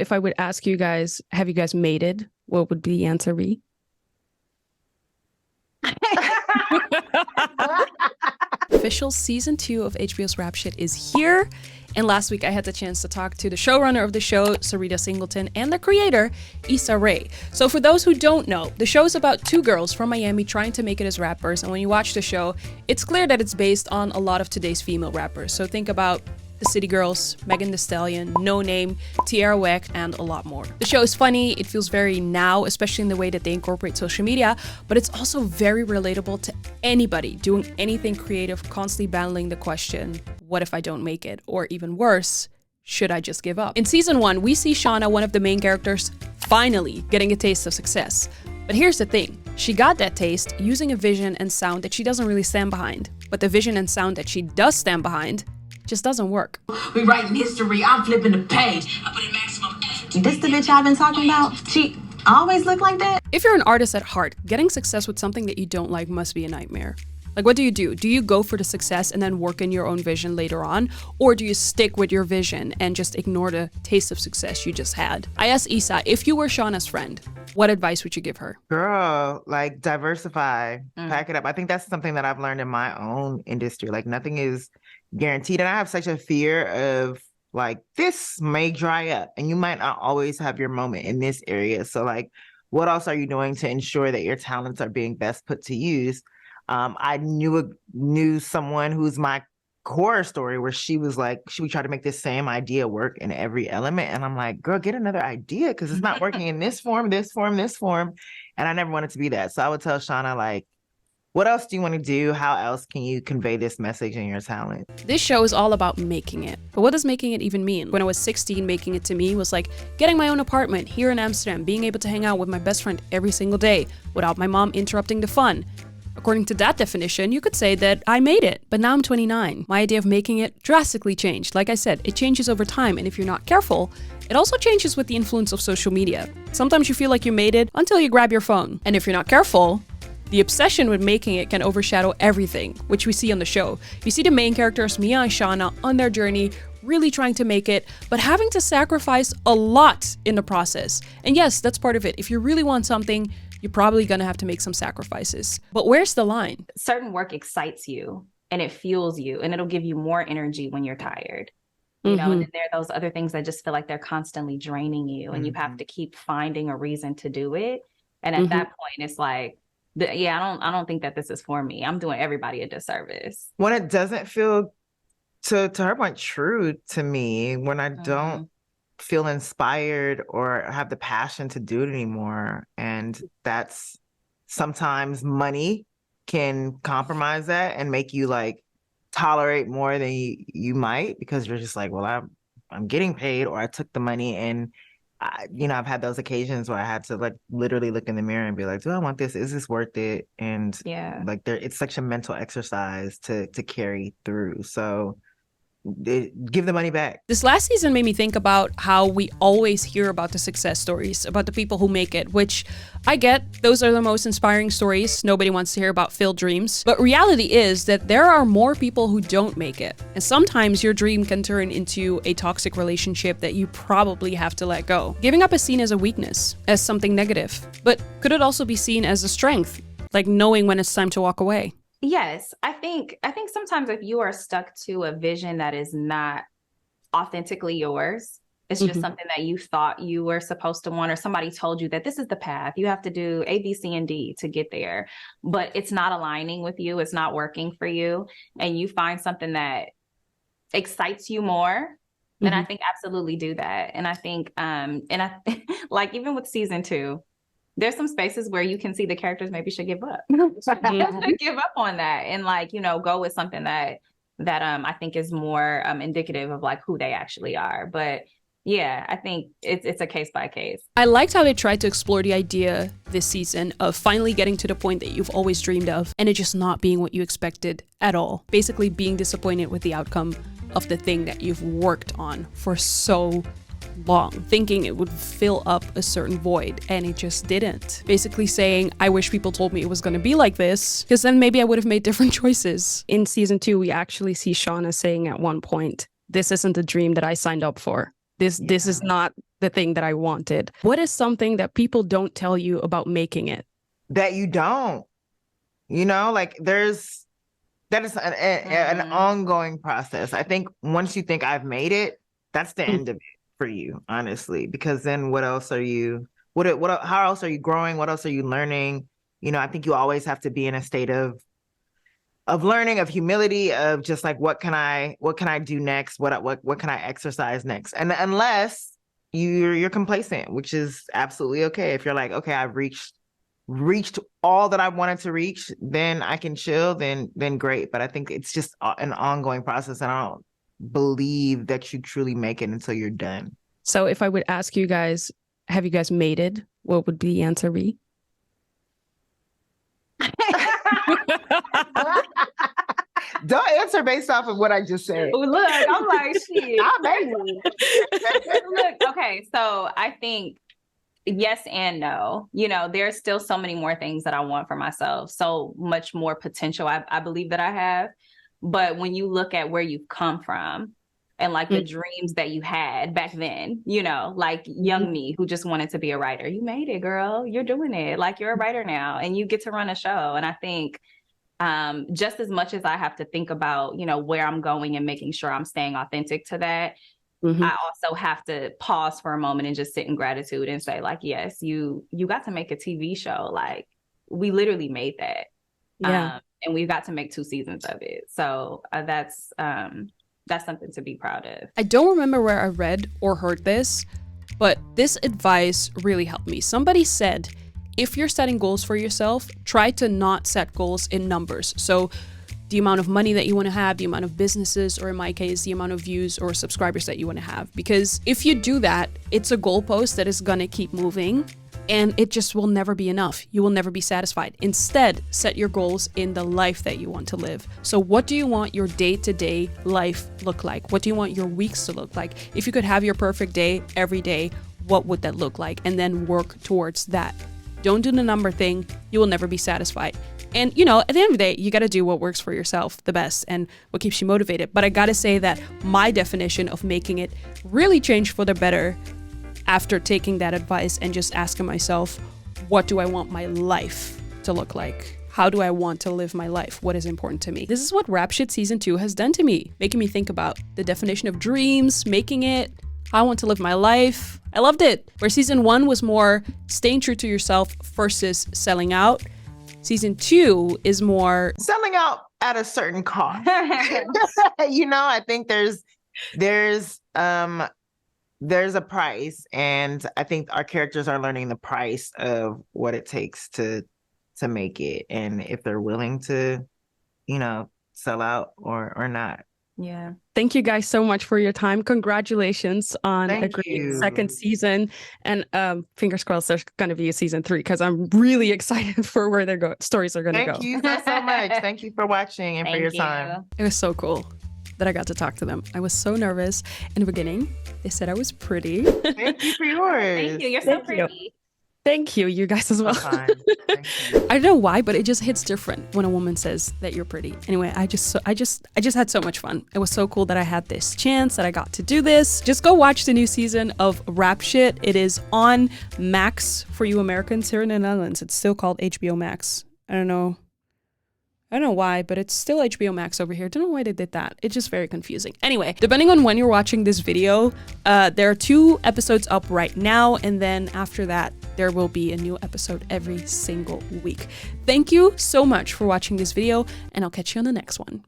If I would ask you guys, have you guys mated? What would the answer be? Official season 2 of HBO's Rap Shit is here. And last week I had the chance to talk to the showrunner of the show, Syreeta Singleton, and the creator, Issa Rae. So for those who don't know, the show is about two girls from Miami trying to make it as rappers. And when you watch the show, it's clear that it's based on a lot of today's female rappers. So think about the City Girls, Megan Thee Stallion, No Name, Tierra Whack, and a lot more. The show is funny, it feels very now, especially in the way that they incorporate social media, but it's also very relatable to anybody doing anything creative, constantly battling the question, what if I don't make it? Or even worse, should I just give up? In season 1, we see Shauna, one of the main characters, finally getting a taste of success. But here's the thing, she got that taste using a vision and sound that she doesn't really stand behind. But the vision and sound that she does stand behind just doesn't work. We writing history, I'm flipping the page. I put in maximum effort. This the bitch I've been talking about? She always look like that? If you're an artist at heart, getting success with something that you don't like must be a nightmare. Like, what do you do? Do you go for the success and then work in your own vision later on? Or do you stick with your vision and just ignore the taste of success you just had? I asked Issa, if you were Shauna's friend, what advice would you give her? Girl, like, diversify, pack it up. I think that's something that I've learned in my own industry. Like, nothing is guaranteed. And I have such a fear of, like, this may dry up and you might not always have your moment in this area. So, like, what else are you doing to ensure that your talents are being best put to use? I knew someone who's my horror story where she was like, she would try to make this same idea work in every element. And I'm like, girl, get another idea because it's not working in this form, this form, this form. And I never wanted to be that. So I would tell Shauna, like, what else do you want to do? How else can you convey this message in your talent? This show is all about making it. But what does making it even mean? When I was 16, making it to me was like getting my own apartment here in Amsterdam, being able to hang out with my best friend every single day without my mom interrupting the fun. According to that definition, you could say that I made it. But now I'm 29. My idea of making it drastically changed. Like I said, it changes over time, and if you're not careful, it also changes with the influence of social media. Sometimes you feel like you made it until you grab your phone. And if you're not careful, the obsession with making it can overshadow everything, which we see on the show. You see the main characters, Mia and Shauna, on their journey, really trying to make it, but having to sacrifice a lot in the process. And yes, that's part of it. If you really want something, you're probably gonna have to make some sacrifices. But where's the line? Certain work excites you and it fuels you and it'll give you more energy when you're tired. You know, and then there are those other things that just feel like they're constantly draining you and you have to keep finding a reason to do it. And at that point, it's like, I don't think that this is for me. I'm doing everybody a disservice. When it doesn't feel, to her point, true to me, when I don't feel inspired or have the passion to do it anymore. And that's sometimes money can compromise that and make you like tolerate more than you might, because you're just like, well, I'm getting paid, or I took the money. And I've had those occasions where I had to like literally look in the mirror and be like, do I want this? Is this worth it? And like it's such a mental exercise to carry through. So give the money back. This last season made me think about how we always hear about the success stories, about the people who make it, which I get, those are the most inspiring stories. Nobody wants to hear about failed dreams. But reality is that there are more people who don't make it. And sometimes your dream can turn into a toxic relationship that you probably have to let go. Giving up is seen as a weakness, as something negative. But could it also be seen as a strength, like knowing when it's time to walk away? Yes, I think sometimes if you are stuck to a vision that is not authentically yours, it's just something that you thought you were supposed to want, or somebody told you that this is the path. You have to do A, B, C, and D to get there, but it's not aligning with you. It's not working for you. And you find something that excites you more. Then I think absolutely do that. And I think, like even with season 2, there's some spaces where you can see the characters maybe should give up. Give up on that and like, go with something that I think is more indicative of like who they actually are. But yeah, I think it's a case by case. I liked how they tried to explore the idea this season of finally getting to the point that you've always dreamed of and it just not being what you expected at all. Basically being disappointed with the outcome of the thing that you've worked on for so long, thinking it would fill up a certain void, and it just didn't. Basically saying, I wish people told me it was going to be like this, because then maybe I would have made different choices. In season 2, we actually see Shauna saying at one point, this isn't the dream that I signed up for. This is not the thing that I wanted. What is something that people don't tell you about making it? That you don't, like that is an ongoing process. I think once you think I've made it, that's the end of it for you, honestly, because then what else are you, how else are you growing? What else are you learning? I think you always have to be in a state of learning, of humility, of just like, what can I do next? What can I exercise next? And unless you're complacent, which is absolutely okay. If you're like, okay, I've reached all that I wanted to reach, then I can chill, then great. But I think it's just an ongoing process, and I don't believe that you truly make it until you're done. So if I would ask you guys, have you guys made it? What would the answer be? Don't answer based off of what I just said. Look, I'm like, shit. I made it. Look, okay, so I think yes and no. There's still so many more things that I want for myself, so much more potential I believe that I have. But when you look at where you've come from and like the dreams that you had back then, like young me who just wanted to be a writer, you made it, girl. You're doing it. Like, you're a writer now and you get to run a show. And I think just as much as I have to think about, where I'm going and making sure I'm staying authentic to that, I also have to pause for a moment and just sit in gratitude and say, like, yes, you got to make a TV show. Like, we literally made that. Yeah. And we've got to make 2 seasons of it. So that's something to be proud of. I don't remember where I read or heard this, but this advice really helped me. Somebody said, if you're setting goals for yourself, try to not set goals in numbers. So the amount of money that you want to have, the amount of businesses, or in my case, the amount of views or subscribers that you want to have. Because if you do that, it's a goalpost that is going to keep moving, and it just will never be enough. You will never be satisfied. Instead, set your goals in the life that you want to live. So what do you want your day-to-day life look like? What do you want your weeks to look like? If you could have your perfect day every day, what would that look like? And then work towards that. Don't do the number thing. You will never be satisfied. And, at the end of the day, you got to do what works for yourself the best and what keeps you motivated. But I got to say that my definition of making it really changed for the better after taking that advice and just asking myself, what do I want my life to look like? How do I want to live my life? What is important to me? This is what Rap Shit Season 2 has done to me, making me think about the definition of dreams, making it, how I want to live my life. I loved it. Where Season 1 was more staying true to yourself versus selling out, Season 2 is more selling out at a certain cost. I think there's a price, and I think our characters are learning the price of what it takes to make it, and if they're willing to, sell out or not. Yeah. Thank you guys so much for your time. Congratulations on a great second season. And fingers crossed there's going to be a season 3, because I'm really excited for where their stories are going to go. Thank you so much. Thank you for watching and for your time. It was so cool that I got to talk to them. I was so nervous in the beginning. They said I was pretty. Thank you for yours. Thank you. You're so pretty. Thank you, you guys as well. Thank you. I don't know why, but it just hits different when a woman says that you're pretty. Anyway, I just had so much fun. It was so cool that I had this chance, that I got to do this. Just go watch the new season of Rap Shit. It is on Max for you Americans here in the Netherlands. It's still called HBO Max. I don't know why, but it's still HBO Max over here. Don't know why they did that. It's just very confusing. Anyway, depending on when you're watching this video, there are 2 episodes up right now. And then after that, there will be a new episode every single week. Thank you so much for watching this video, and I'll catch you on the next one.